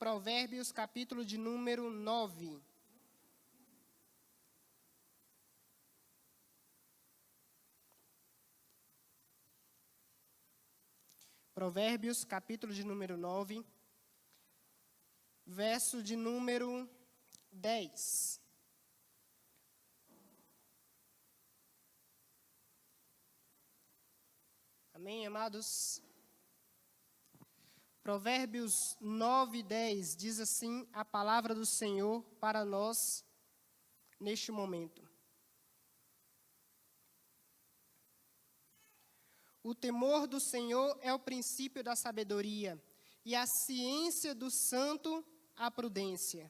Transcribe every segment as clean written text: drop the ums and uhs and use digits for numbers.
Provérbios, capítulo de número 9. Provérbios, capítulo de número 9, verso de número 10. Amém, amados? Provérbios 9, 10 diz assim a palavra do Senhor para nós neste momento. O temor do Senhor é o princípio da sabedoria, e a ciência do santo, a prudência.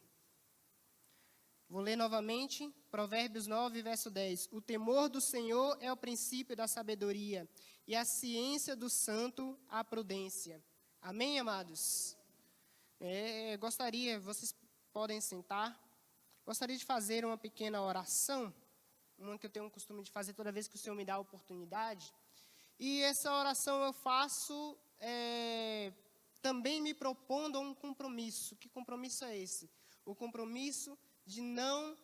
Vou ler novamente, Provérbios 9, verso 10. O temor do Senhor é o princípio da sabedoria, e a ciência do santo, a prudência. Amém, amados? Vocês podem sentar. Gostaria de fazer uma pequena oração, uma que eu tenho o costume de fazer toda vez que o Senhor me dá a oportunidade. E essa oração eu faço também me propondo a um compromisso. Que compromisso é esse? O compromisso de não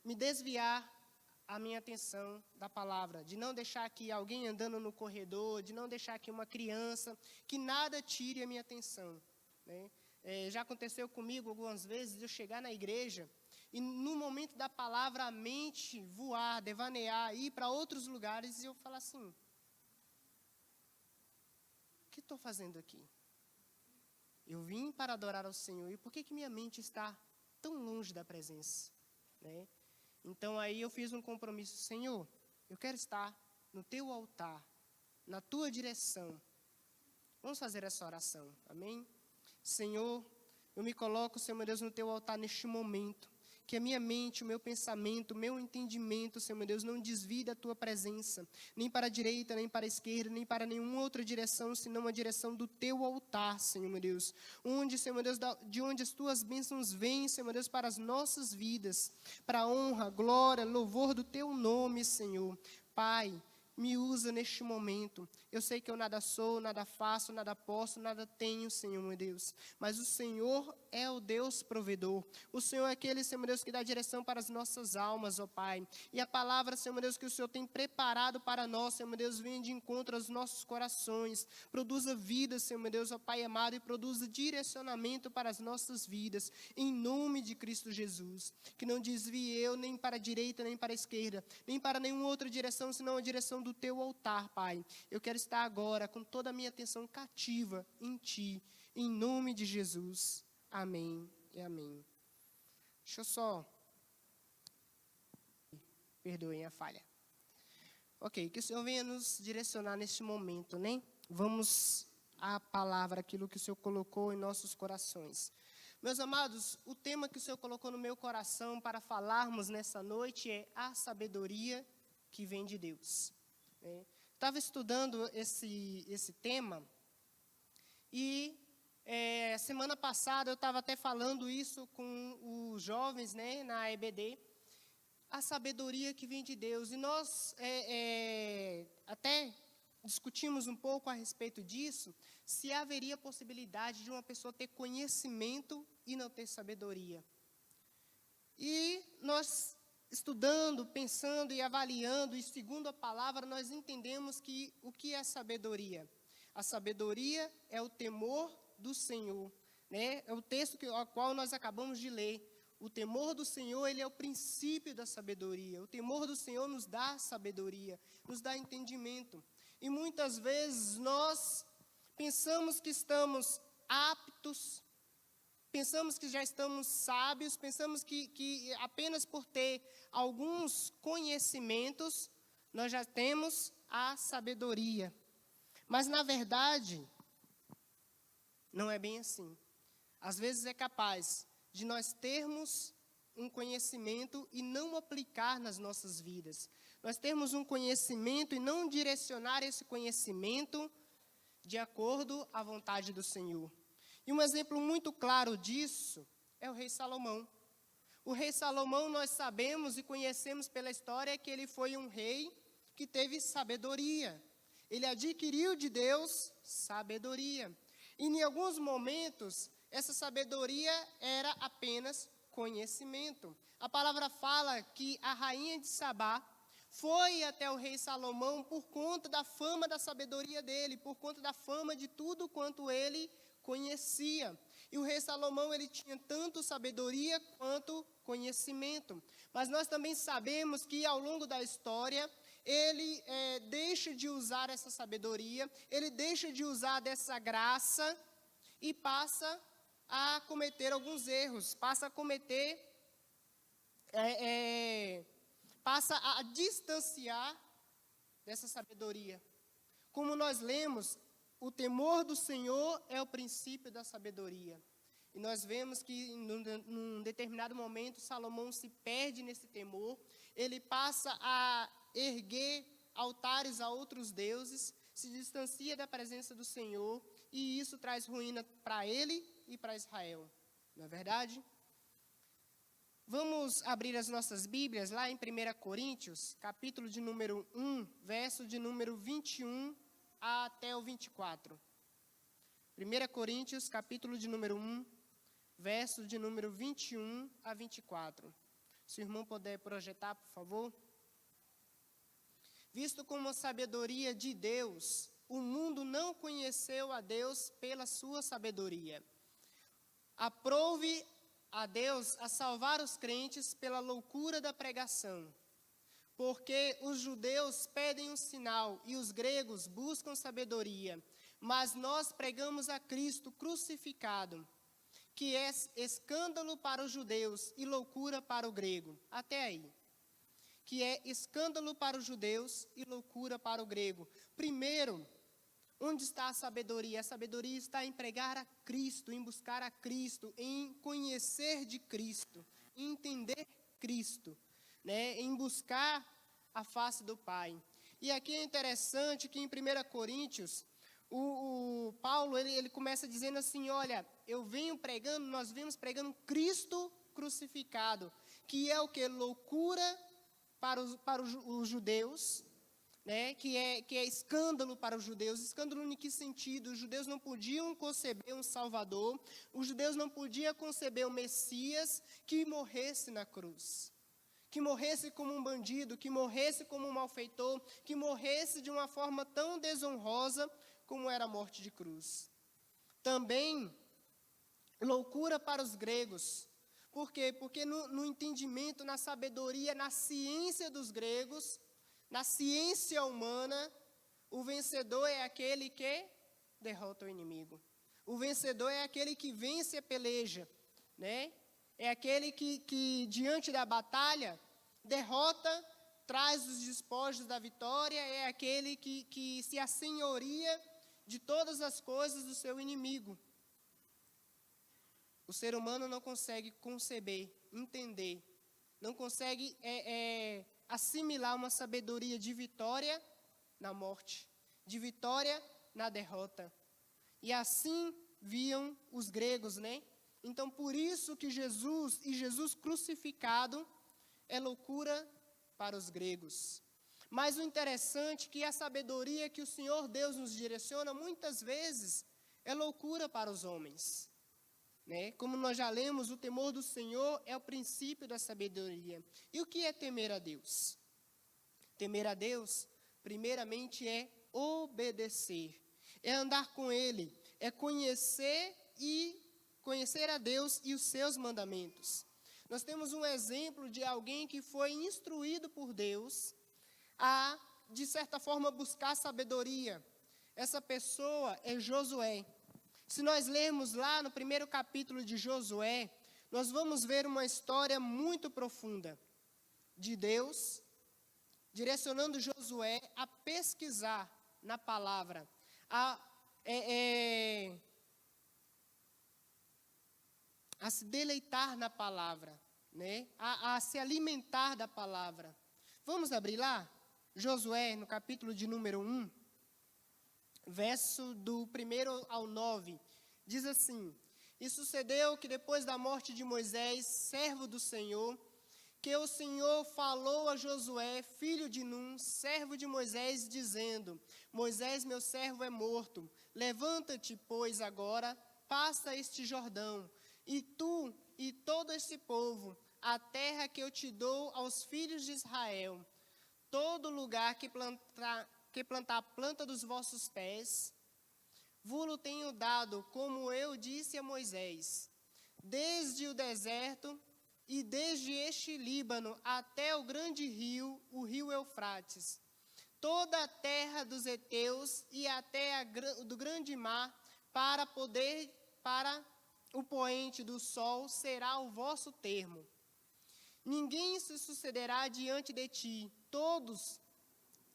me desviar a minha atenção da palavra, de não deixar aqui alguém andando no corredor, de não deixar aqui uma criança, que nada tire a minha atenção, né? Já aconteceu comigo algumas vezes de eu chegar na igreja e no momento da palavra a mente voar, devanear, ir para outros lugares e eu falar assim: o que estou fazendo aqui? Eu vim para adorar ao Senhor, e por que minha mente está tão longe da presença, né? Então aí eu fiz um compromisso: Senhor, eu quero estar no teu altar, na tua direção. Vamos fazer essa oração, amém? Senhor, eu me coloco, Senhor meu Deus, no teu altar neste momento. Que a minha mente, o meu pensamento, o meu entendimento, Senhor meu Deus, não desvie da tua presença, nem para a direita, nem para a esquerda, nem para nenhuma outra direção, senão a direção do teu altar, Senhor meu Deus. Onde, Senhor meu Deus, de onde as tuas bênçãos vêm, Senhor meu Deus, para as nossas vidas, para a honra, glória, louvor do teu nome, Senhor. Pai, me usa neste momento. Eu sei que eu nada sou, nada faço, nada posso, nada tenho, Senhor, meu Deus. Mas o Senhor é o Deus provedor. O Senhor é aquele, Senhor, meu Deus, que dá direção para as nossas almas, ó Pai. E a palavra, Senhor, meu Deus, que o Senhor tem preparado para nós, Senhor, meu Deus, venha de encontro aos nossos corações. Produza vida, Senhor, meu Deus, ó Pai amado, e produza direcionamento para as nossas vidas. Em nome de Cristo Jesus. Que não desvie eu nem para a direita, nem para a esquerda, nem para nenhuma outra direção, senão a direção do teu altar, Pai. Eu quero estar agora com toda a minha atenção cativa em Ti, em nome de Jesus. Amém e amém. Deixa eu só... Perdoem a falha. Ok, que o Senhor venha nos direcionar neste momento, né? Vamos à palavra, aquilo que o Senhor colocou em nossos corações. Meus amados, o tema que o Senhor colocou no meu coração para falarmos nessa noite é a sabedoria que vem de Deus. Estava estudando esse tema e semana passada eu estava até falando isso com os jovens, né, na EBD, a sabedoria que vem de Deus. E nós até discutimos um pouco a respeito disso, se haveria possibilidade de uma pessoa ter conhecimento e não ter sabedoria. E nós, estudando, pensando e avaliando, e segundo a palavra, nós entendemos que o que é sabedoria? A sabedoria é o temor do Senhor, né? É o texto ao qual nós acabamos de ler. O temor do Senhor, ele é o princípio da sabedoria. O temor do Senhor nos dá sabedoria, nos dá entendimento. E muitas vezes nós pensamos que estamos aptos, pensamos que já estamos sábios, pensamos que apenas por ter alguns conhecimentos, nós já temos a sabedoria. Mas, na verdade, não é bem assim. Às vezes é capaz de nós termos um conhecimento e não aplicar nas nossas vidas. Nós termos um conhecimento e não direcionar esse conhecimento de acordo à vontade do Senhor. E um exemplo muito claro disso é o rei Salomão. O rei Salomão, nós sabemos e conhecemos pela história que ele foi um rei que teve sabedoria. Ele adquiriu de Deus sabedoria. E em alguns momentos, essa sabedoria era apenas conhecimento. A palavra fala que a rainha de Sabá foi até o rei Salomão por conta da fama da sabedoria dele, por conta da fama de tudo quanto ele conhecia. E o rei Salomão, ele tinha tanto sabedoria quanto conhecimento. Mas nós também sabemos que ao longo da história, ele deixa de usar essa sabedoria, ele deixa de usar dessa graça e passa a cometer alguns erros, passa a distanciar dessa sabedoria. Como nós lemos, o temor do Senhor é o princípio da sabedoria. E nós vemos que num determinado momento, Salomão se perde nesse temor, ele passa a erguer altares a outros deuses, se distancia da presença do Senhor, e isso traz ruína para ele e para Israel. Não é verdade? Vamos abrir as nossas Bíblias lá em 1 Coríntios, capítulo de número 1, verso de número 21 até o 24. 1 Coríntios, capítulo de número 1, verso de número 21 a 24. Se o irmão puder projetar, por favor. Visto como a sabedoria de Deus, o mundo não conheceu a Deus pela sua sabedoria. Aprove a Deus a salvar os crentes pela loucura da pregação. Porque os judeus pedem um sinal e os gregos buscam sabedoria. Mas nós pregamos a Cristo crucificado, que é escândalo para os judeus e loucura para o grego. Até aí. Que é escândalo para os judeus e loucura para o grego. Primeiro, onde está a sabedoria? A sabedoria está em pregar a Cristo, em buscar a Cristo, em conhecer de Cristo, em entender Cristo, né? Em buscar a face do Pai. E aqui é interessante que em 1 Coríntios, o Paulo ele começa dizendo assim, olha, nós vemos pregando Cristo crucificado, que é o que? Loucura para os judeus, né, que é escândalo para os judeus. Escândalo em que sentido? Os judeus não podiam conceber um Salvador, os judeus não podiam conceber o Messias que morresse na cruz, que morresse como um bandido, que morresse como um malfeitor, que morresse de uma forma tão desonrosa como era a morte de cruz. Também, loucura para os gregos. Por quê? Porque no entendimento, na sabedoria, na ciência dos gregos, na ciência humana, o vencedor é aquele que derrota o inimigo. O vencedor é aquele que vence a peleja, né? É aquele que diante da batalha, derrota, traz os despojos da vitória, é aquele que se assenhoria de todas as coisas do seu inimigo. O ser humano não consegue conceber, entender, não consegue assimilar uma sabedoria de vitória na morte, de vitória na derrota. E assim viam os gregos, né? Então, por isso que Jesus crucificado é loucura para os gregos. Mas o interessante é que a sabedoria que o Senhor Deus nos direciona, muitas vezes, é loucura para os homens. Né? Como nós já lemos, o temor do Senhor é o princípio da sabedoria. E o que é temer a Deus? Temer a Deus, primeiramente, é obedecer. É andar com Ele, é conhecer a Deus e os seus mandamentos. Nós temos um exemplo de alguém que foi instruído por Deus a, de certa forma, buscar sabedoria. Essa pessoa é Josué. Se nós lermos lá no primeiro capítulo de Josué, nós vamos ver uma história muito profunda de Deus direcionando Josué a pesquisar na palavra, a se deleitar na palavra, né? A se alimentar da palavra. Vamos abrir lá? Josué, no capítulo de número 1. Verso do 1 ao 9, diz assim: E sucedeu que depois da morte de Moisés, servo do Senhor, que o Senhor falou a Josué, filho de Num, servo de Moisés, dizendo: Moisés, meu servo, é morto. Levanta-te, pois, agora, passa este Jordão, e tu e todo esse povo, a terra que eu te dou aos filhos de Israel, todo lugar que plantar a planta dos vossos pés, vos tenho dado, como eu disse a Moisés, desde o deserto e desde este Líbano até o grande rio, o rio Eufrates, toda a terra dos heteus e até do grande mar, para o poente do sol será o vosso termo. Ninguém se sucederá diante de ti todos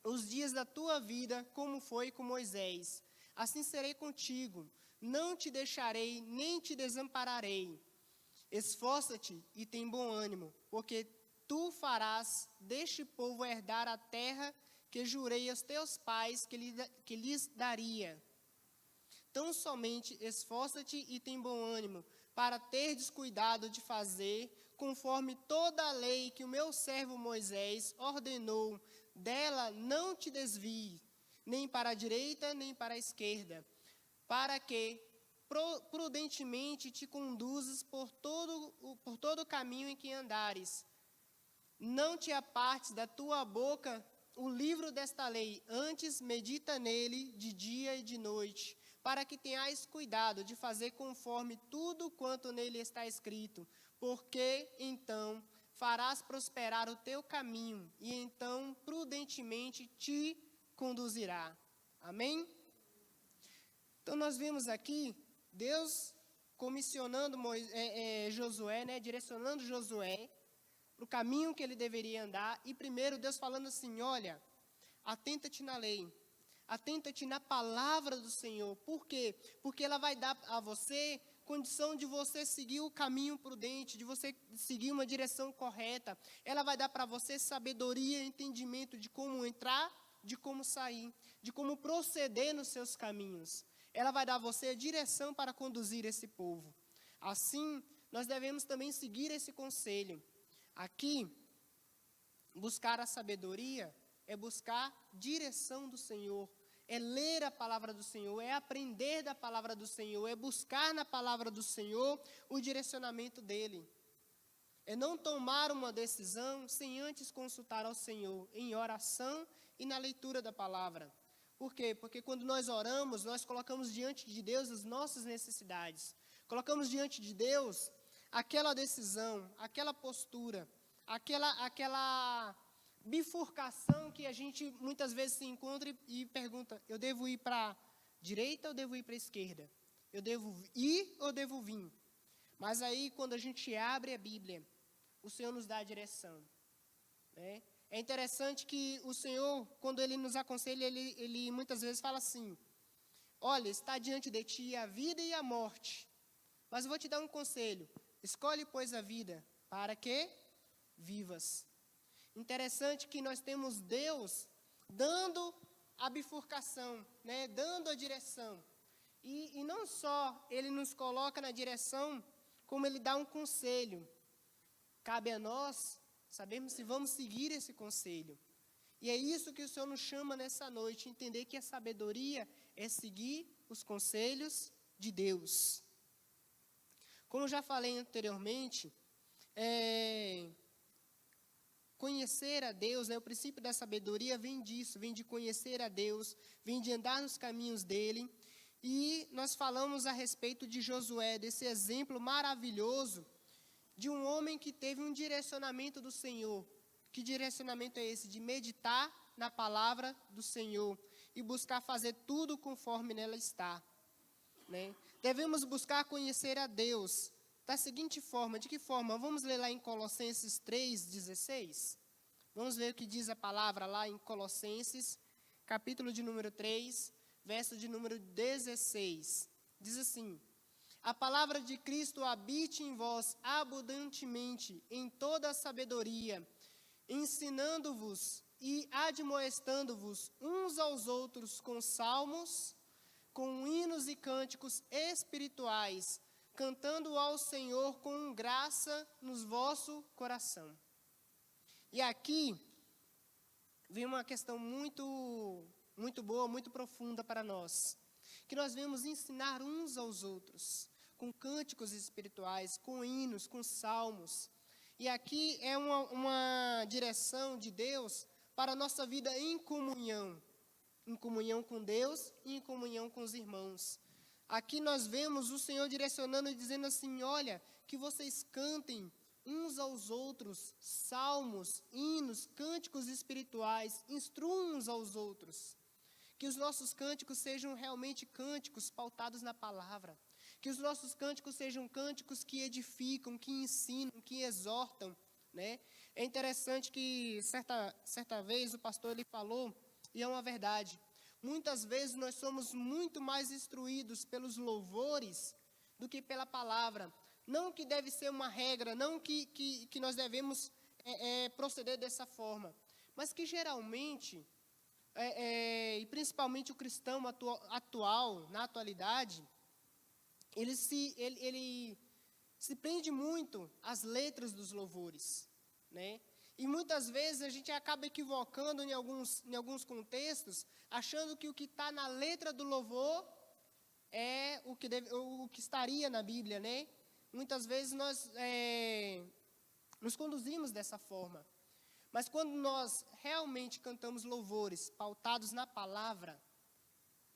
os dias da tua vida, como foi com Moisés. Assim serei contigo, não te deixarei, nem te desampararei. Esforça-te e tem bom ânimo, porque tu farás deste povo herdar a terra que jurei aos teus pais que lhes daria. Tão somente esforça-te e tem bom ânimo, para teres cuidado de fazer, conforme toda a lei que o meu servo Moisés ordenou, dela não te desvie, nem para a direita, nem para a esquerda, para que prudentemente te conduzas por todo o caminho em que andares. Não te apartes da tua boca o livro desta lei, antes medita nele de dia e de noite, para que tenhais cuidado de fazer conforme tudo quanto nele está escrito, porque então farás prosperar o teu caminho, e então prudentemente te conduzirá. Amém? Então nós vimos aqui Deus comissionando Josué, direcionando Josué para o caminho que ele deveria andar, e primeiro Deus falando assim, olha, atenta-te na lei, atenta-te na palavra do Senhor. Por quê? Porque ela vai dar a você condição de você seguir o caminho prudente, de você seguir uma direção correta. Ela vai dar para você sabedoria e entendimento de como entrar, de como sair, de como proceder nos seus caminhos. Ela vai dar a você a direção para conduzir esse povo. Assim, nós devemos também seguir esse conselho. Aqui, buscar a sabedoria é buscar direção do Senhor, é ler a palavra do Senhor, é aprender da palavra do Senhor, é buscar na palavra do Senhor o direcionamento dele. É não tomar uma decisão sem antes consultar ao Senhor em oração e na leitura da palavra. Por quê? Porque quando nós oramos, nós colocamos diante de Deus as nossas necessidades. Colocamos diante de Deus aquela decisão, aquela postura, aquela bifurcação que a gente muitas vezes se encontra e pergunta, eu devo ir para a direita ou devo ir para a esquerda? Eu devo ir ou devo vir? Mas aí, quando a gente abre a Bíblia, o Senhor nos dá a direção, né? É interessante que o Senhor, quando Ele nos aconselha, Ele muitas vezes fala assim, olha, está diante de ti a vida e a morte, mas eu vou te dar um conselho, escolhe, pois, a vida, para que vivas. Interessante que nós temos Deus dando a bifurcação, né? Dando a direção. E não só Ele nos coloca na direção, como Ele dá um conselho. Cabe a nós sabermos se vamos seguir esse conselho. E é isso que o Senhor nos chama nessa noite, entender que a sabedoria é seguir os conselhos de Deus. Como já falei anteriormente, conhecer a Deus, o princípio da sabedoria vem disso, vem de conhecer a Deus, vem de andar nos caminhos dele. E nós falamos a respeito de Josué, desse exemplo maravilhoso de um homem que teve um direcionamento do Senhor. Que direcionamento é esse? De meditar na palavra do Senhor e buscar fazer tudo conforme nela está, né? Devemos buscar conhecer a Deus da seguinte forma, de que forma? Vamos ler lá em Colossenses 3,16. Vamos ver o que diz a palavra lá em Colossenses, capítulo de número 3, verso de número 16. Diz assim, a palavra de Cristo habite em vós abundantemente em toda a sabedoria, ensinando-vos e admoestando-vos uns aos outros com salmos, com hinos e cânticos espirituais, cantando ao Senhor com graça no vosso coração. E aqui vem uma questão muito boa, muito profunda para nós. que nós venhamos ensinar uns aos outros, com cânticos espirituais, com hinos, com salmos. E aqui é uma direção de Deus para a nossa vida em comunhão com Deus e em comunhão com os irmãos. Aqui nós vemos o Senhor direcionando e dizendo assim, olha, que vocês cantem uns aos outros salmos, hinos, cânticos espirituais, instruam uns aos outros. Que os nossos cânticos sejam realmente cânticos pautados na palavra. Que os nossos cânticos sejam cânticos que edificam, que ensinam, que exortam, né? É interessante que certa vez o pastor ele falou, e é uma verdade, muitas vezes nós somos muito mais instruídos pelos louvores do que pela palavra. Não que deve ser uma regra, não que nós devemos proceder dessa forma, mas que geralmente, e principalmente o cristão atual, na atualidade, ele se prende muito às letras dos louvores, né? E muitas vezes a gente acaba equivocando em alguns contextos, achando que o que está na letra do louvor é o que estaria na Bíblia, né? Muitas vezes nós nos conduzimos dessa forma. Mas quando nós realmente cantamos louvores pautados na palavra,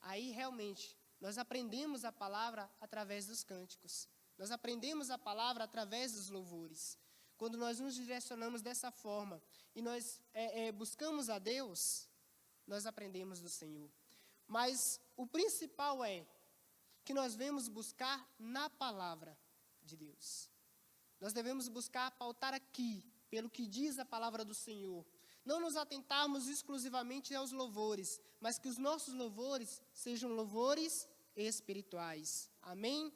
aí realmente nós aprendemos a palavra através dos cânticos. Nós aprendemos a palavra através dos louvores. Quando nós nos direcionamos dessa forma e nós buscamos a Deus, nós aprendemos do Senhor. Mas o principal é que nós devemos buscar na palavra de Deus. Nós devemos buscar pautar aqui, pelo que diz a palavra do Senhor. Não nos atentarmos exclusivamente aos louvores, mas que os nossos louvores sejam louvores espirituais. Amém?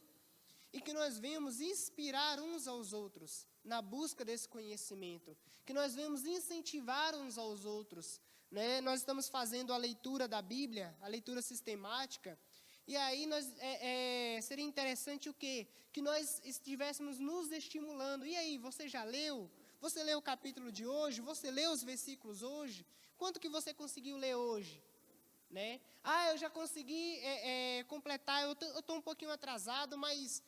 E que nós venhamos inspirar uns aos outros na busca desse conhecimento. Que nós venhamos incentivar uns aos outros, né? Nós estamos fazendo a leitura da Bíblia, a leitura sistemática. E aí seria interessante o quê? Que nós estivéssemos nos estimulando. E aí, você já leu? Você leu o capítulo de hoje? Você leu os versículos hoje? Quanto que você conseguiu ler hoje? Né? Eu já consegui completar, eu estou um pouquinho atrasado, mas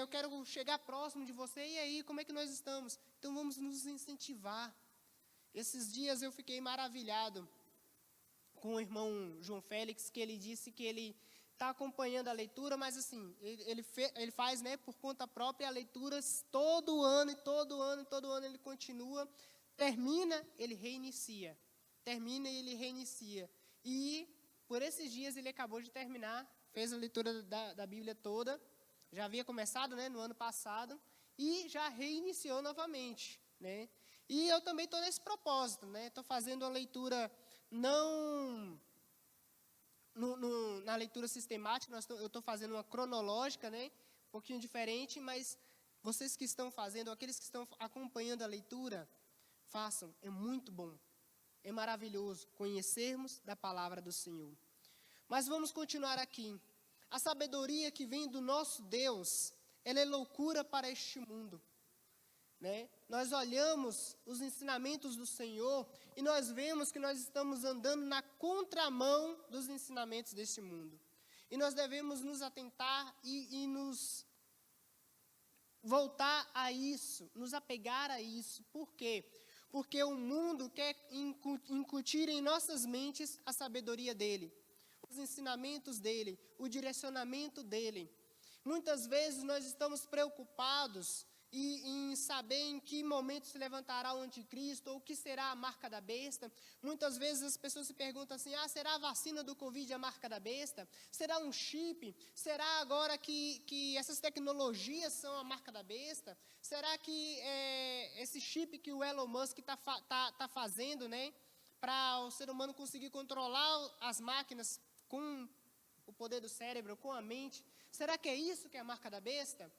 eu quero chegar próximo de você. E aí, como é que nós estamos? Então, vamos nos incentivar. Esses dias eu fiquei maravilhado com o irmão João Félix, que ele disse que ele está acompanhando a leitura, mas assim, ele faz, né, por conta própria a leitura todo ano ele continua, termina, ele reinicia, e por esses dias ele acabou de terminar, fez a leitura da Bíblia toda, já havia começado, né, no ano passado, e já reiniciou novamente, né, e eu também estou nesse propósito, né, estou fazendo a leitura na leitura sistemática, eu estou fazendo uma cronológica, né, um pouquinho diferente, mas vocês que estão fazendo, aqueles que estão acompanhando a leitura, façam, é muito bom, é maravilhoso conhecermos da palavra do Senhor. Mas vamos continuar aqui. A sabedoria que vem do nosso Deus, ela é loucura para este mundo, né? Nós olhamos os ensinamentos do Senhor e nós vemos que nós estamos andando na contramão dos ensinamentos deste mundo. E nós devemos nos atentar e nos voltar a isso, nos apegar a isso. Por quê? Porque o mundo quer incutir em nossas mentes a sabedoria dele, os ensinamentos dele, o direcionamento dele. Muitas vezes nós estamos preocupados em saber em que momento se levantará o anticristo, ou o que será a marca da besta. Muitas vezes as pessoas se perguntam assim, será a vacina do Covid a marca da besta? Será um chip? Será agora que essas tecnologias são a marca da besta? Será que esse chip que o Elon Musk tá fazendo, né, para o ser humano conseguir controlar as máquinas com o poder do cérebro, com a mente, será que é isso que é a marca da besta?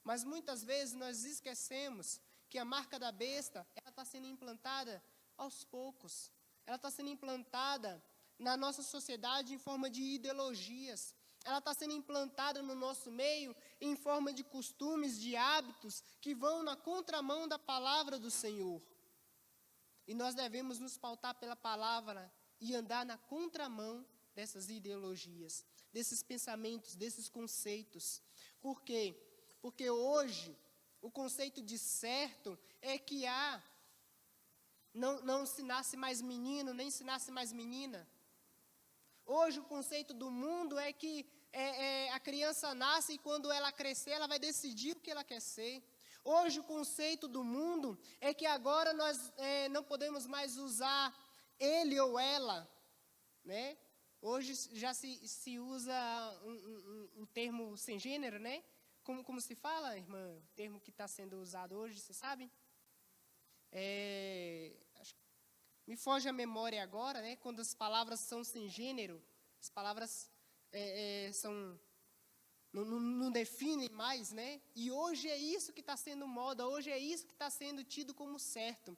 Mas muitas vezes nós esquecemos que a marca da besta, ela está sendo implantada aos poucos. Ela está sendo implantada na nossa sociedade em forma de ideologias. Ela está sendo implantada no nosso meio em forma de costumes, de hábitos, que vão na contramão da palavra do Senhor. E nós devemos nos pautar pela palavra e andar na contramão dessas ideologias. desses pensamentos, desses conceitos. Por quê? Porque hoje, o conceito de certo é que não se nasce mais menino, nem se nasce mais menina. Hoje, o conceito do mundo é que a criança nasce e quando ela crescer, ela vai decidir o que ela quer ser. Hoje, o conceito do mundo é que agora nós não podemos mais usar ele ou ela, né? Hoje já se usa um termo sem gênero, né? Como se fala, irmã? O termo que está sendo usado hoje, você sabe? Me foge a memória agora, né? Quando as palavras são sem gênero, as palavras não definem mais, né? E hoje é isso que está sendo moda, hoje é isso que está sendo tido como certo.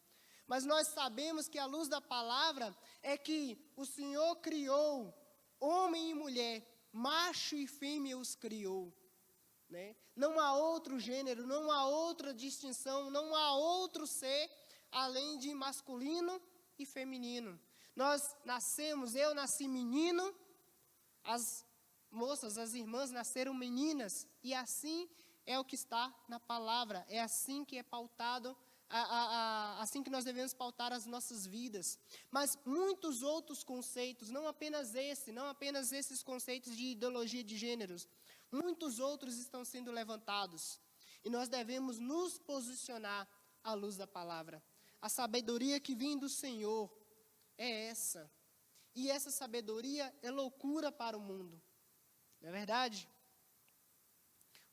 Mas nós sabemos que a luz da palavra é que o Senhor criou homem e mulher, macho e fêmea os criou. Né? Não há outro gênero, não há outra distinção, não há outro ser além de masculino e feminino. Nós nascemos, eu nasci menino, as moças, as irmãs nasceram meninas, e assim é o que está na palavra, é assim que é pautado, assim que nós devemos pautar as nossas vidas. Mas muitos outros conceitos, não apenas esses conceitos de ideologia de gêneros, muitos outros estão sendo levantados, e nós devemos nos posicionar à luz da palavra. A sabedoria que vem do Senhor é essa, e essa sabedoria é loucura para o mundo, não é verdade?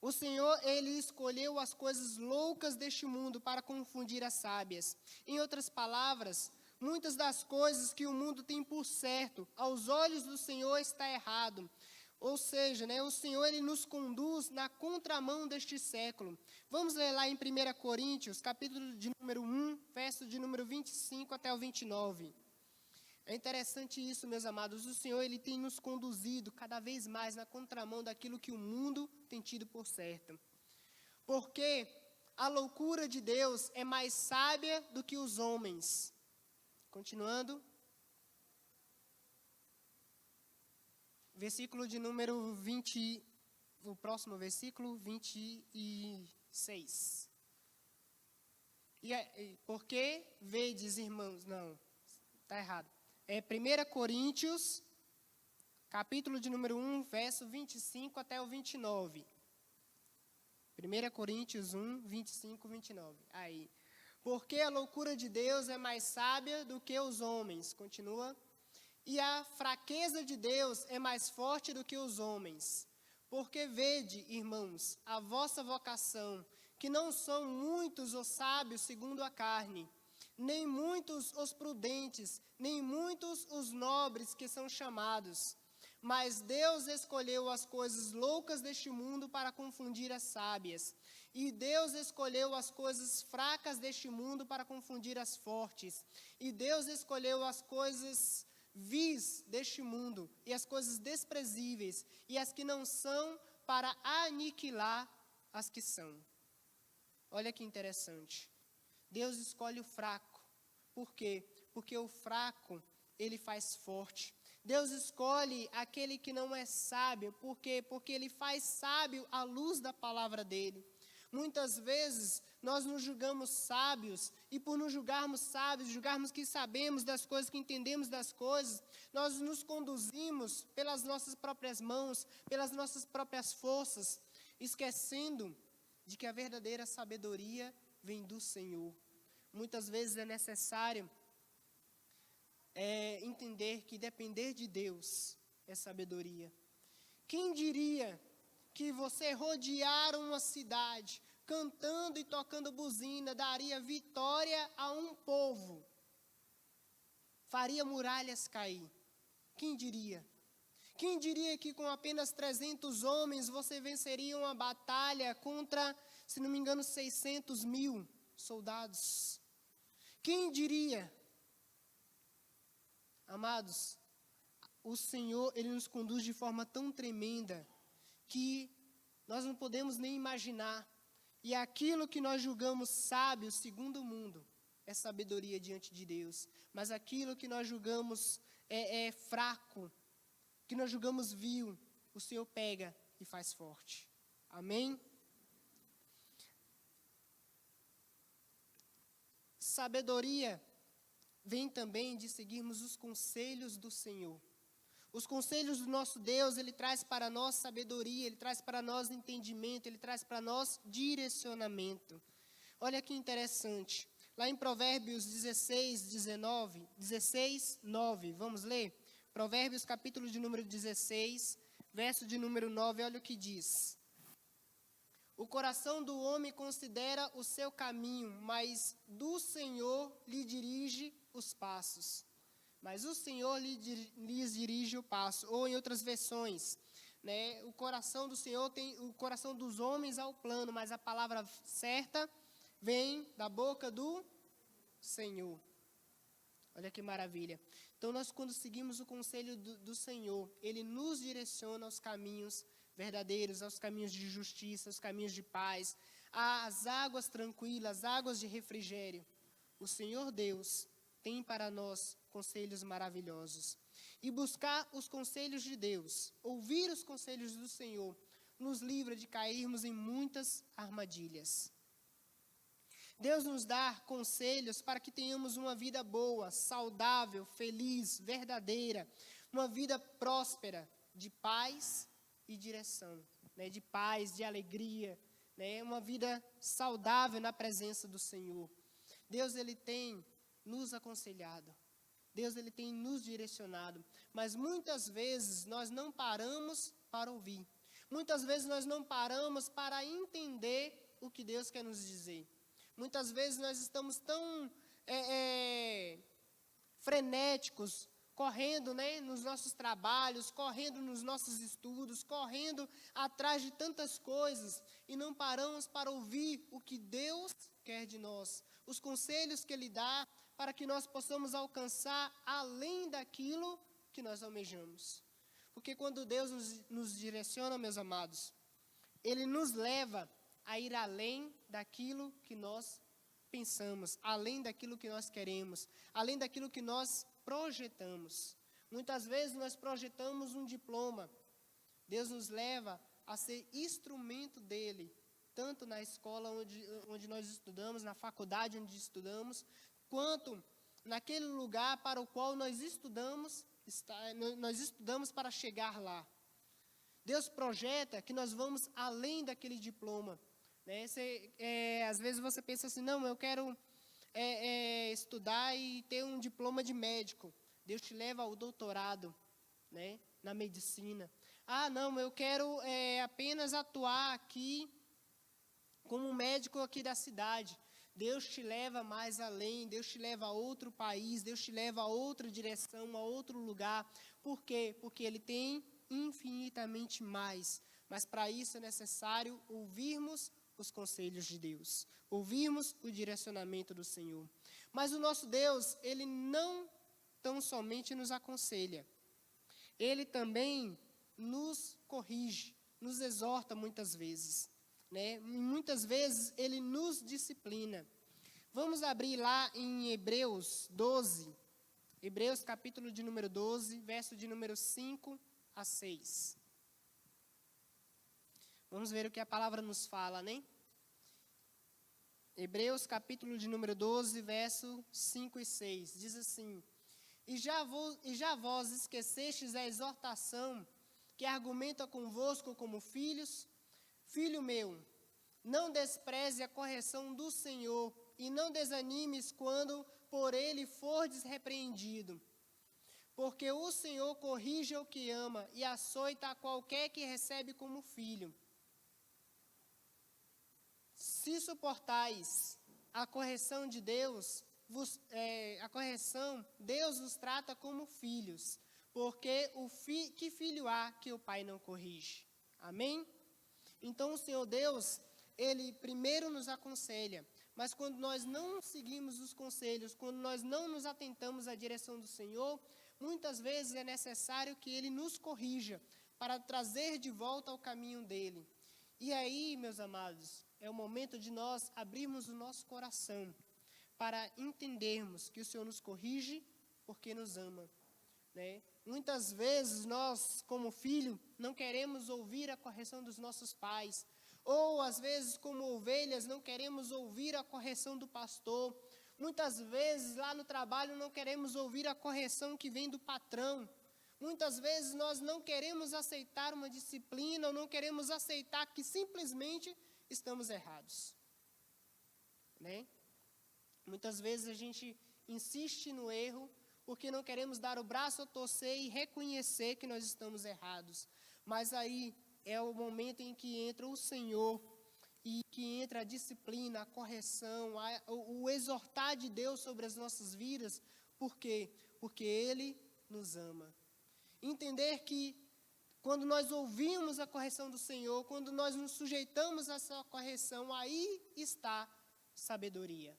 O Senhor, Ele escolheu as coisas loucas deste mundo para confundir as sábias. Em outras palavras, muitas das coisas que o mundo tem por certo, aos olhos do Senhor está errado. Ou seja, né, o Senhor Ele nos conduz na contramão deste século. Vamos ler lá em 1 Coríntios, capítulo de número 1, verso de número 25 até o 29. É interessante isso, meus amados. O Senhor Ele tem nos conduzido cada vez mais na contramão daquilo que o mundo tem tido por certo. Porque a loucura de Deus é mais sábia do que os homens. Continuando. Versículo de número 20, o próximo versículo, 26. Porque vedes, irmãos, não, está errado. É 1 Coríntios, capítulo de número 1, verso 25 até o 29. 1 Coríntios 1, 25, 29. Aí. Porque a loucura de Deus é mais sábia do que os homens. Continua. E a fraqueza de Deus é mais forte do que os homens. Porque vede, irmãos, a vossa vocação, que não são muitos os sábios segundo a carne, nem muitos os prudentes, nem muitos os nobres que são chamados. Mas Deus escolheu as coisas loucas deste mundo para confundir as sábias. E Deus escolheu as coisas fracas deste mundo para confundir as fortes. E Deus escolheu as coisas vis deste mundo, e as coisas desprezíveis, e as que não são, para aniquilar as que são. Olha que interessante. Deus escolhe o fraco. Por quê? Porque o fraco, ele faz forte. Deus escolhe aquele que não é sábio. Por quê? Porque ele faz sábio à luz da palavra dele. Muitas vezes, nós nos julgamos sábios, e por nos julgarmos sábios, julgarmos que sabemos das coisas, que entendemos das coisas, nós nos conduzimos pelas nossas próprias mãos, pelas nossas próprias forças, esquecendo de que a verdadeira sabedoria vem do Senhor. Muitas vezes é necessário entender que depender de Deus é sabedoria. Quem diria que você rodear uma cidade, cantando e tocando buzina, daria vitória a um povo? Faria muralhas cair. Quem diria? Quem diria que com apenas 300 homens você venceria uma batalha contra, se não me engano, 600.000 soldados? Quem diria? Amados, o Senhor, Ele nos conduz de forma tão tremenda que nós não podemos nem imaginar. E aquilo que nós julgamos sábio segundo o mundo é sabedoria diante de Deus. Mas aquilo que nós julgamos fraco, que nós julgamos vil, o Senhor pega e faz forte. Amém? Sabedoria vem também de seguirmos os conselhos do Senhor. Os conselhos do nosso Deus, Ele traz para nós sabedoria, Ele traz para nós entendimento, Ele traz para nós direcionamento. Olha que interessante. Lá em Provérbios 16, 9, vamos ler? Provérbios capítulo de número 16, verso de número 9, olha o que diz. O coração do homem considera o seu caminho, mas do Senhor lhe dirige os passos. Mas o Senhor lhes dirige o passo. Ou em outras versões, né, o coração do Senhor tem o coração dos homens ao plano, mas a palavra certa vem da boca do Senhor. Olha que maravilha. Então, nós quando seguimos o conselho do Senhor, Ele nos direciona aos caminhos verdadeiros, aos caminhos de justiça, aos caminhos de paz, às águas tranquilas, águas de refrigério. O Senhor Deus tem para nós conselhos maravilhosos. E buscar os conselhos de Deus, ouvir os conselhos do Senhor, nos livra de cairmos em muitas armadilhas. Deus nos dá conselhos para que tenhamos uma vida boa, saudável, feliz, verdadeira, uma vida próspera, de paz e direção, né? De paz, de alegria, né? Uma vida saudável na presença do Senhor. Deus, Ele tem nos aconselhado, Deus, Ele tem nos direcionado, mas muitas vezes nós não paramos para ouvir, muitas vezes nós não paramos para entender o que Deus quer nos dizer. Muitas vezes nós estamos tão frenéticos, correndo, né, nos nossos trabalhos, correndo nos nossos estudos, correndo atrás de tantas coisas, e não paramos para ouvir o que Deus quer de nós, os conselhos que Ele dá, para que nós possamos alcançar além daquilo que nós almejamos. Porque quando Deus nos direciona, meus amados, Ele nos leva a ir além daquilo que nós pensamos, além daquilo que nós queremos, além daquilo que nós projetamos. Muitas vezes nós projetamos um diploma. Deus nos leva a ser instrumento dEle, tanto na escola onde nós estudamos, na faculdade onde estudamos, quanto naquele lugar para o qual nós estudamos para chegar lá. Deus projeta que nós vamos além daquele diploma. Né? Às vezes você pensa assim, não, eu quero estudar e ter um diploma de médico. Deus te leva ao doutorado, né, na medicina. Ah, não, eu quero apenas atuar aqui como médico aqui da cidade. Deus te leva mais além, Deus te leva a outro país, Deus te leva a outra direção, a outro lugar. Por quê? Porque Ele tem infinitamente mais. Mas para isso é necessário ouvirmos os conselhos de Deus, ouvirmos o direcionamento do Senhor. Mas o nosso Deus, Ele não tão somente nos aconselha, Ele também nos corrige, nos exorta muitas vezes, né? Muitas vezes Ele nos disciplina. Vamos abrir lá em Hebreus 12, Hebreus capítulo de número 12, verso de número 5 a 6. Vamos ver o que a palavra nos fala, né? Hebreus capítulo de número 12, verso 5 e 6. Diz assim: E já vós esquecestes a exortação que argumenta convosco como filhos? Filho meu, não despreze a correção do Senhor, e não desanimes quando por Ele fordes repreendido. Porque o Senhor corrige o que ama, e açoita a qualquer que recebe como filho. Se suportais a correção de Deus, Deus vos trata como filhos, porque que filho há que o pai não corrige? Amém? Então o Senhor Deus, Ele primeiro nos aconselha, mas quando nós não seguimos os conselhos, quando nós não nos atentamos à direção do Senhor, muitas vezes é necessário que Ele nos corrija, para trazer de volta ao caminho dEle. E aí, meus amados, é o momento de nós abrirmos o nosso coração para entendermos que o Senhor nos corrige porque nos ama. né? Muitas vezes nós, como filho, não queremos ouvir a correção dos nossos pais. Ou, às vezes, como ovelhas, não queremos ouvir a correção do pastor. Muitas vezes, lá no trabalho, não queremos ouvir a correção que vem do patrão. Muitas vezes, nós não queremos aceitar uma disciplina, ou não queremos aceitar que simplesmente estamos errados, né? Muitas vezes, a gente insiste no erro, porque não queremos dar o braço a torcer e reconhecer que nós estamos errados. Mas aí é o momento em que entra o Senhor e que entra a disciplina, a correção, o exortar de Deus sobre as nossas vidas. Por quê? Porque Ele nos ama. Entender que quando nós ouvimos a correção do Senhor, quando nós nos sujeitamos a essa correção, aí está sabedoria,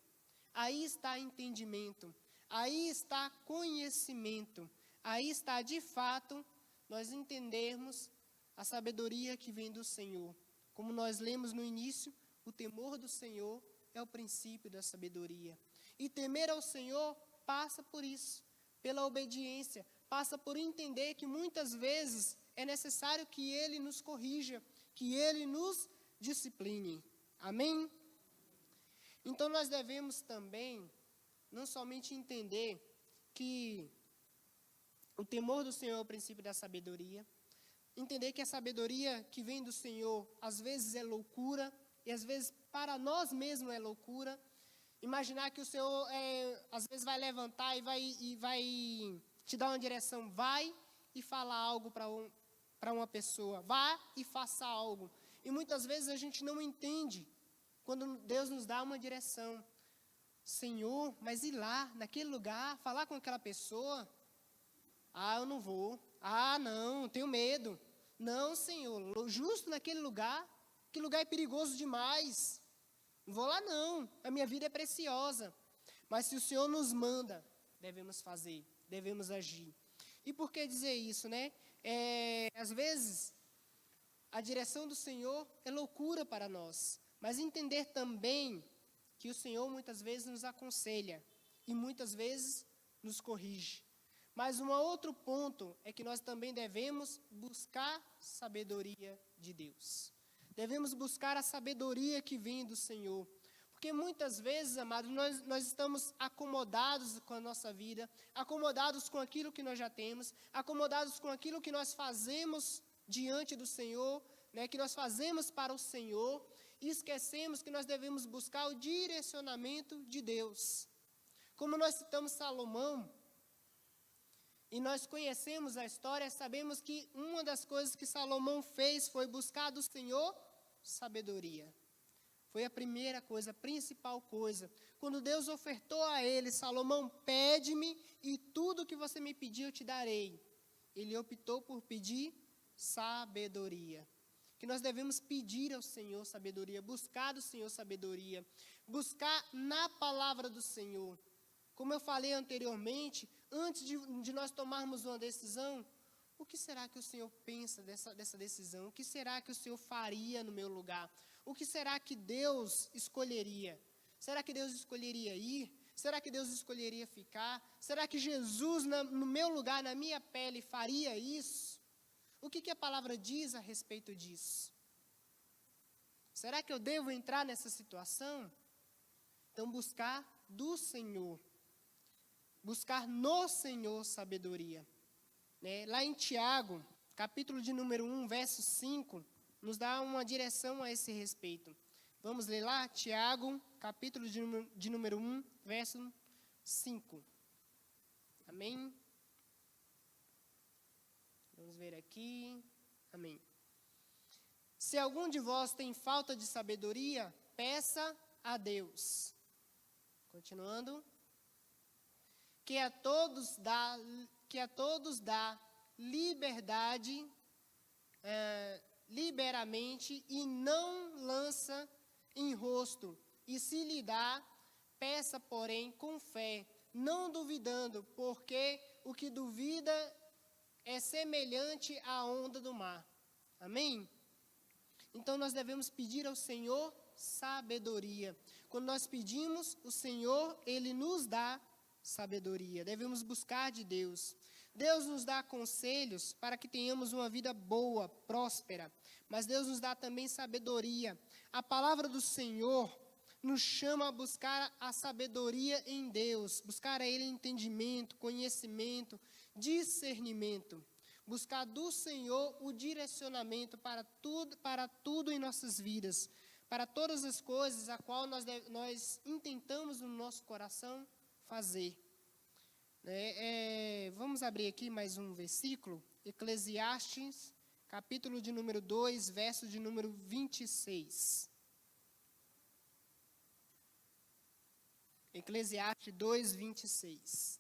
aí está entendimento, aí está conhecimento, aí está, de fato, nós entendermos a sabedoria que vem do Senhor. Como nós lemos no início, o temor do Senhor é o princípio da sabedoria. E temer ao Senhor passa por isso, pela obediência, passa por entender que muitas vezes é necessário que Ele nos corrija, que Ele nos discipline. Amém? Então nós devemos também não somente entender que o temor do Senhor é o princípio da sabedoria, entender que a sabedoria que vem do Senhor, às vezes é loucura, e às vezes para nós mesmos é loucura. Imaginar que o Senhor, às vezes, vai levantar e vai te dar uma direção, vai e fala algo para uma pessoa, vá e faça algo. E muitas vezes a gente não entende quando Deus nos dá uma direção. Senhor, mas ir lá, naquele lugar, falar com aquela pessoa? Ah, eu não vou. Ah, não, tenho medo. Não, Senhor, justo naquele lugar, que lugar é perigoso demais. Não vou lá não, a minha vida é preciosa. Mas se o Senhor nos manda, devemos fazer, devemos agir. E por que dizer isso, né? Às vezes, a direção do Senhor é loucura para nós. Mas entender também que o Senhor muitas vezes nos aconselha e muitas vezes nos corrige. Mas um outro ponto é que nós também devemos buscar sabedoria de Deus. Devemos buscar a sabedoria que vem do Senhor. Porque muitas vezes, amados, nós estamos acomodados com a nossa vida, acomodados com aquilo que nós já temos, acomodados com aquilo que nós fazemos diante do Senhor, né, que nós fazemos para o Senhor, e esquecemos que nós devemos buscar o direcionamento de Deus. Como nós citamos Salomão, e nós conhecemos a história, sabemos que uma das coisas que Salomão fez foi buscar do Senhor sabedoria. Foi a primeira coisa, a principal coisa. Quando Deus ofertou a ele, Salomão, pede-me e tudo que você me pedir eu te darei. Ele optou por pedir sabedoria. Que nós devemos pedir ao Senhor sabedoria, buscar do Senhor sabedoria, buscar na palavra do Senhor. Como eu falei anteriormente, antes de nós tomarmos uma decisão, o que será que o Senhor pensa dessa decisão? O que será que o Senhor faria no meu lugar? O que será que Deus escolheria? Será que Deus escolheria ir? Será que Deus escolheria ficar? Será que Jesus, no meu lugar, na minha pele, faria isso? O que a palavra diz a respeito disso? Será que eu devo entrar nessa situação? Então, buscar do Senhor. Buscar no Senhor sabedoria. Né? Lá em Tiago, capítulo de número 1, verso 5, nos dá uma direção a esse respeito. Vamos ler lá? Tiago, capítulo de número 1, verso 5. Amém? Vamos ver aqui. Amém. Se algum de vós tem falta de sabedoria, peça a Deus. Continuando. Que a todos dá liberdade, liberamente, e não lança em rosto. E se lhe dá, peça, porém, com fé, não duvidando, porque o que duvida é semelhante à onda do mar. Amém? Então nós devemos pedir ao Senhor sabedoria. Quando nós pedimos, o Senhor, Ele nos dá sabedoria. Devemos buscar de Deus. Deus nos dá conselhos para que tenhamos uma vida boa, próspera, mas Deus nos dá também sabedoria. A palavra do Senhor nos chama a buscar a sabedoria em Deus, buscar a Ele entendimento, conhecimento, discernimento, buscar do Senhor o direcionamento para tudo em nossas vidas, para todas as coisas a qual nós intentamos no nosso coração fazer. Vamos abrir aqui mais um versículo, Eclesiastes, capítulo de número 2, verso de número 26. Eclesiastes 2, 26.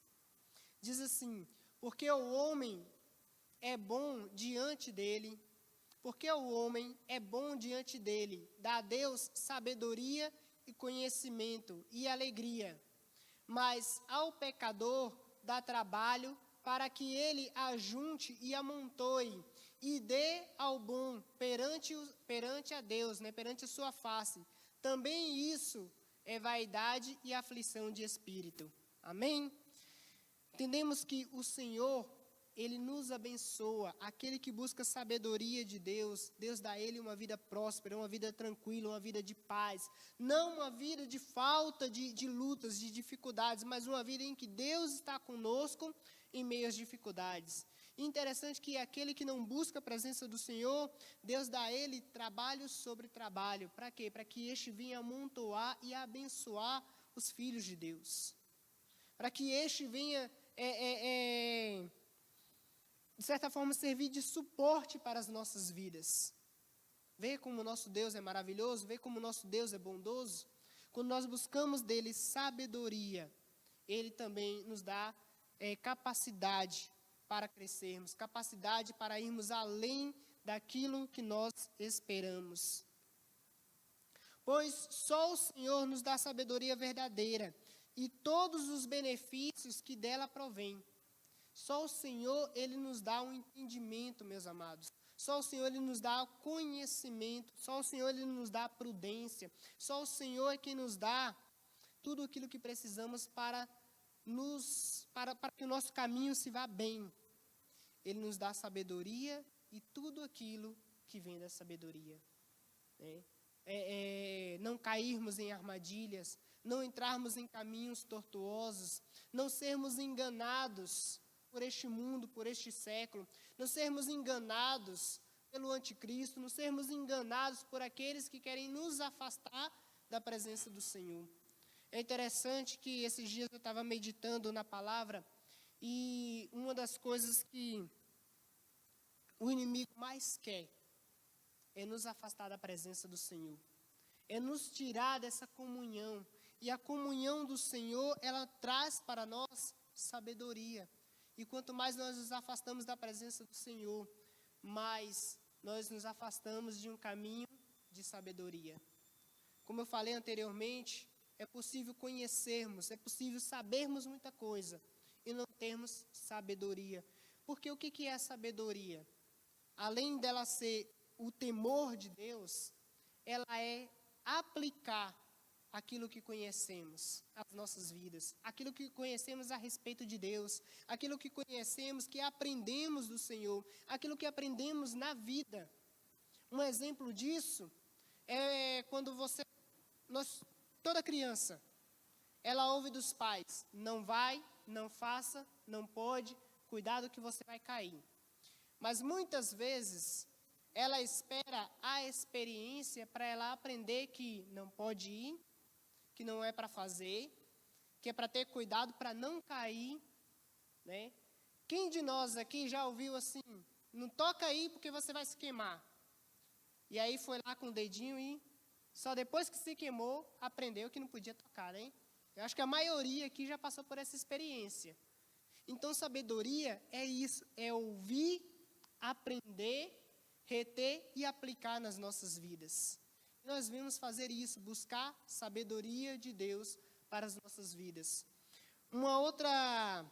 Diz assim: porque o homem é bom diante dele, dá a Deus sabedoria e conhecimento e alegria, mas ao pecador dá trabalho para que ele ajunte e amontoe e dê ao bom perante a Deus, perante a sua face. Também isso é vaidade e aflição de espírito. Amém? Entendemos que o Senhor, Ele nos abençoa. Aquele que busca sabedoria de Deus, Deus dá a ele uma vida próspera, uma vida tranquila, uma vida de paz. Não uma vida de falta de lutas, de dificuldades, mas uma vida em que Deus está conosco em meio às dificuldades. Interessante que aquele que não busca a presença do Senhor, Deus dá a ele trabalho sobre trabalho. Para quê? Para que este venha amontoar e abençoar os filhos de Deus. Para que este venha, de certa forma, servir de suporte para as nossas vidas. Vê como o nosso Deus é maravilhoso, vê como o nosso Deus é bondoso. Quando nós buscamos dele sabedoria, ele também nos dá capacidade para crescermos, capacidade para irmos além daquilo que nós esperamos. Pois só o Senhor nos dá sabedoria verdadeira e todos os benefícios que dela provém. Só o Senhor, Ele nos dá um entendimento, meus amados. Só o Senhor, Ele nos dá conhecimento. Só o Senhor, Ele nos dá prudência. Só o Senhor é quem nos dá tudo aquilo que precisamos para que o nosso caminho se vá bem. Ele nos dá sabedoria e tudo aquilo que vem da sabedoria. Não cairmos em armadilhas, não entrarmos em caminhos tortuosos, não sermos enganados por este mundo, por este século, não sermos enganados pelo anticristo, não sermos enganados por aqueles que querem nos afastar da presença do Senhor. É interessante que esses dias eu estava meditando na palavra e uma das coisas que o inimigo mais quer é nos afastar da presença do Senhor, é nos tirar dessa comunhão. E a comunhão do Senhor, ela traz para nós sabedoria. E quanto mais nós nos afastamos da presença do Senhor, mais nós nos afastamos de um caminho de sabedoria. Como eu falei anteriormente, é possível conhecermos, é possível sabermos muita coisa e não termos sabedoria. Porque o que é a sabedoria? Além dela ser o temor de Deus, ela é aplicar aquilo que conhecemos às nossas vidas, aquilo que conhecemos a respeito de Deus, aquilo que conhecemos, que aprendemos do Senhor, aquilo que aprendemos na vida. Um exemplo disso é quando toda criança, ela ouve dos pais: não vai, não faça, não pode, cuidado que você vai cair. Mas muitas vezes ela espera a experiência para ela aprender que não pode ir, que não é para fazer, que é para ter cuidado para não cair, Quem de nós aqui já ouviu assim: não toca aí porque você vai se queimar? E aí foi lá com o dedinho e só depois que se queimou, aprendeu que não podia tocar, Eu acho que a maioria aqui já passou por essa experiência. Então, sabedoria é isso, é ouvir, aprender, reter e aplicar nas nossas vidas. Nós vamos fazer isso, buscar sabedoria de Deus para as nossas vidas. Uma outra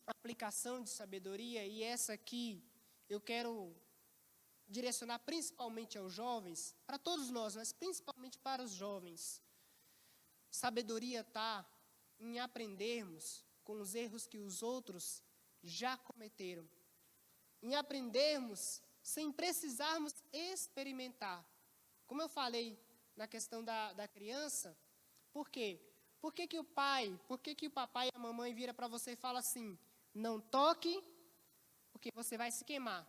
aplicação de sabedoria, e essa aqui eu quero direcionar principalmente aos jovens, para todos nós, mas principalmente para os jovens. Sabedoria está em aprendermos com os erros que os outros já cometeram. Em aprendermos sem precisarmos experimentar. Como eu falei na questão da criança, por quê? Por que o papai e a mamãe vira para você e fala assim, não toque, porque você vai se queimar.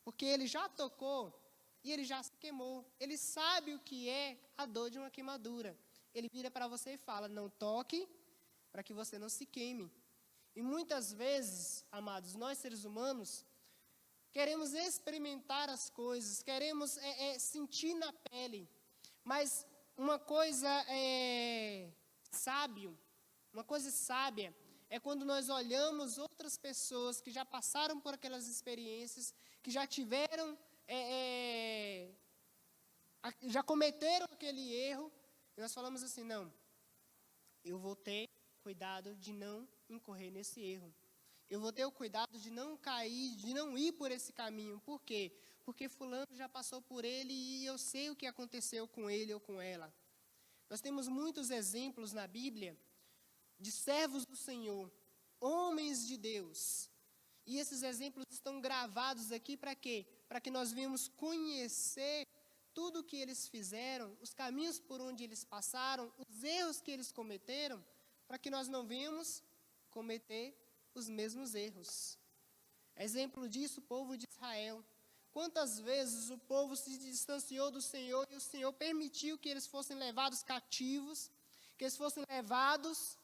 Porque ele já tocou e ele já se queimou. Ele sabe o que é a dor de uma queimadura. Ele vira para você e fala, não toque, para que você não se queime. E muitas vezes, amados, nós seres humanos, queremos experimentar as coisas, queremos sentir na pele. Mas uma coisa sábia é quando nós olhamos outras pessoas que já passaram por aquelas experiências, que já tiveram, já cometeram aquele erro, e nós falamos assim, não, eu vou ter cuidado de não incorrer nesse erro. Eu vou ter o cuidado de não cair, de não ir por esse caminho. Por quê? Porque fulano já passou por ele e eu sei o que aconteceu com ele ou com ela. Nós temos muitos exemplos na Bíblia de servos do Senhor, homens de Deus. E esses exemplos estão gravados aqui para quê? Para que nós venhamos conhecer tudo o que eles fizeram, os caminhos por onde eles passaram, os erros que eles cometeram, para que nós não venhamos cometer os mesmos erros. Exemplo disso, o povo de Israel. Quantas vezes o povo se distanciou do Senhor e o Senhor permitiu que eles fossem levados cativos, que eles fossem levados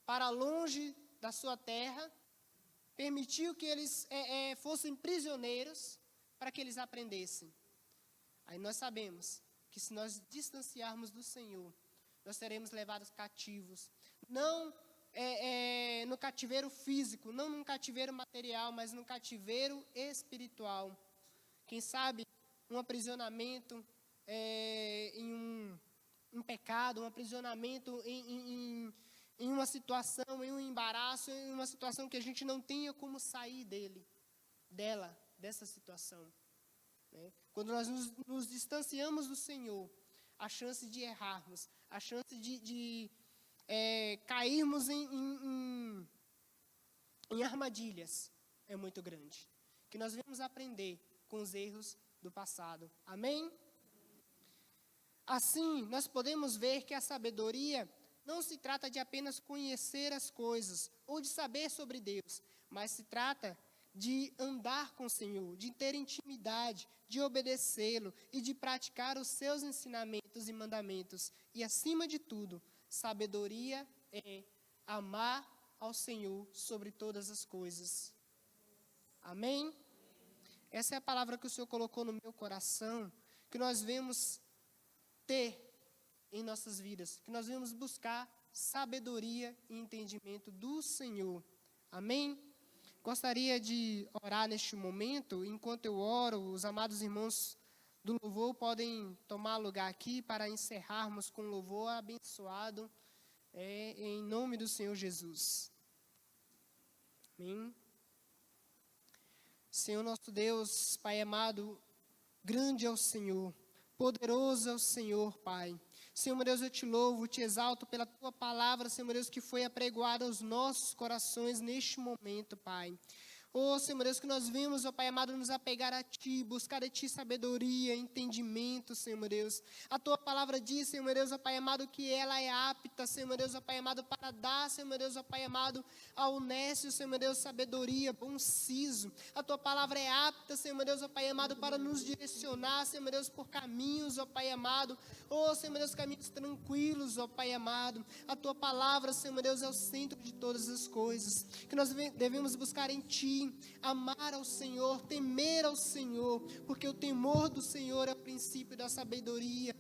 para longe da sua terra, permitiu que eles fossem prisioneiros para que eles aprendessem. Aí nós sabemos que se nós distanciarmos do Senhor, nós seremos levados cativos, não no cativeiro físico, não no cativeiro material, mas no cativeiro espiritual. Quem sabe um aprisionamento em um pecado, um aprisionamento em uma situação, em um embaraço, em uma situação que a gente não tenha como sair dessa situação. Né? Quando nós nos distanciamos do Senhor, a chance de errarmos, a chance de cairmos em armadilhas é muito grande. Que nós vamos aprender com os erros do passado. Amém? Assim, nós podemos ver que a sabedoria não se trata de apenas conhecer as coisas ou de saber sobre Deus, mas se trata de andar com o Senhor, de ter intimidade, de obedecê-lo e de praticar os seus ensinamentos e mandamentos. E, acima de tudo, sabedoria é amar ao Senhor sobre todas as coisas. Amém? Essa é a palavra que o Senhor colocou no meu coração, que nós vemos ter em nossas vidas, que nós vamos buscar sabedoria e entendimento do Senhor. Amém? Gostaria de orar neste momento. Enquanto eu oro, os amados irmãos do louvor podem tomar lugar aqui para encerrarmos com louvor abençoado, em nome do Senhor Jesus. Amém? Senhor nosso Deus, Pai amado, grande é o Senhor, poderoso é o Senhor, Pai. Senhor meu Deus, eu te louvo, te exalto pela tua palavra, Senhor meu Deus, que foi apregoada aos nossos corações neste momento, Pai. Oh, Senhor meu Deus, que nós vimos, ó Pai amado, nos apegar a Ti, buscar de Ti sabedoria, entendimento, Senhor meu Deus. A Tua palavra diz, Senhor meu Deus, ó Pai amado, que ela é apta, Senhor meu Deus, ó Pai amado, para dar, Senhor meu Deus, ó Pai amado, ao nécio, Senhor meu Deus, sabedoria, bom siso. A Tua palavra é apta, Senhor meu Deus, ó Pai amado, para nos direcionar, Senhor meu Deus, por caminhos, ó Pai amado. Oh, Senhor meu Deus, caminhos tranquilos, ó Pai amado. A Tua palavra, Senhor meu Deus, é o centro de todas as coisas. Que nós devemos buscar em Ti, amar ao Senhor, temer ao Senhor, porque o temor do Senhor é o princípio da sabedoria.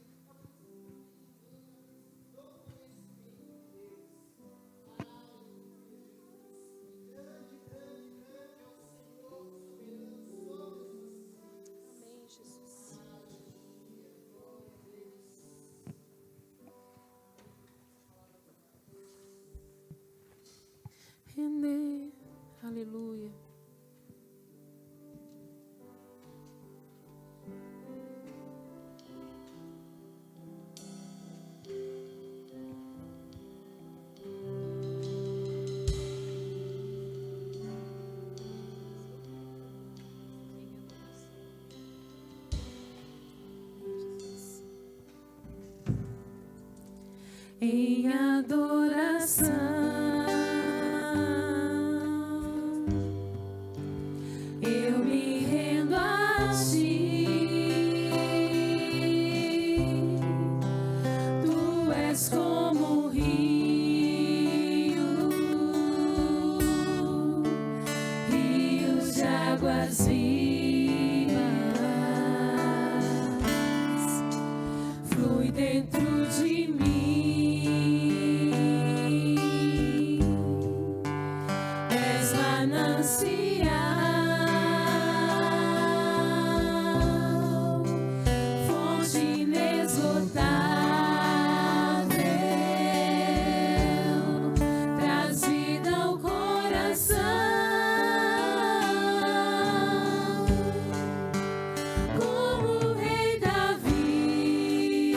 Amém, Jesus. Render, aleluia. em adoração. Eu me rendo a ti. Tu és como um rio, rios de águas vivas, flui dentro de mim. És manancial, fonte inesgotável, traz vida ao coração. Como o rei Davi,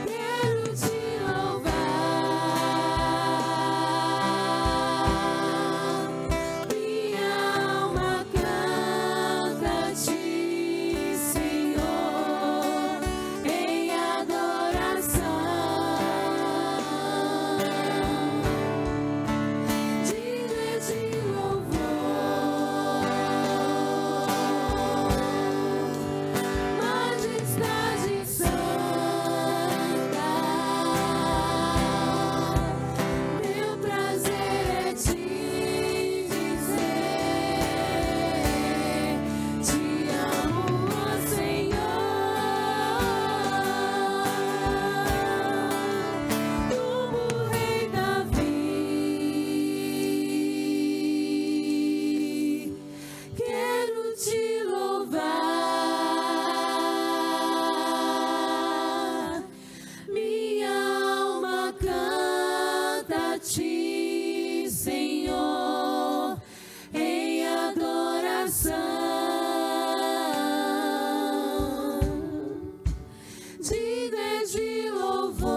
quero te louvar. Minha alma canta a ti, Senhor, em adoração. Digna de louvor, majestade santa. Meu prazer é te dizer: te amo, ó Senhor, como o rei Davi. Quero te louvar. Minha alma canta a ti, Senhor, em adoração. Digna é de louvor,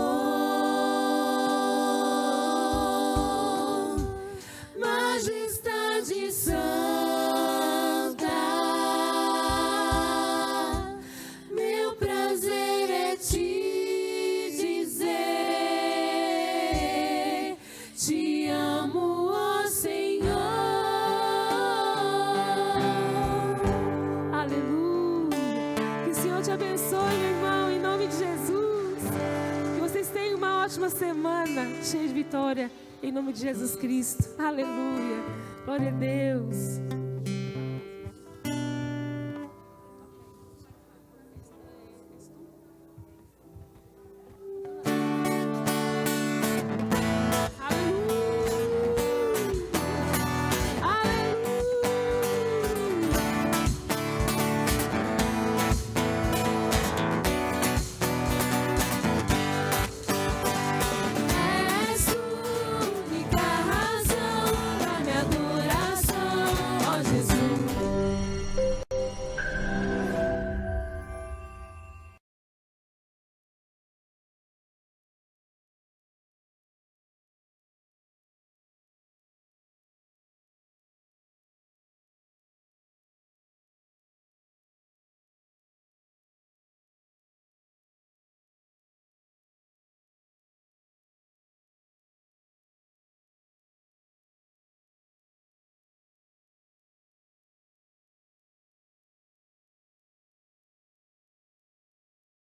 majestade santa. Meu prazer é te dizer: te amo, ó Senhor. Aleluia. Que o Senhor te abençoe, meu irmão, em nome de Jesus. Que vocês tenham uma ótima semana, cheia de vitória, em nome de Jesus Cristo. Aleluia. Glória a Deus.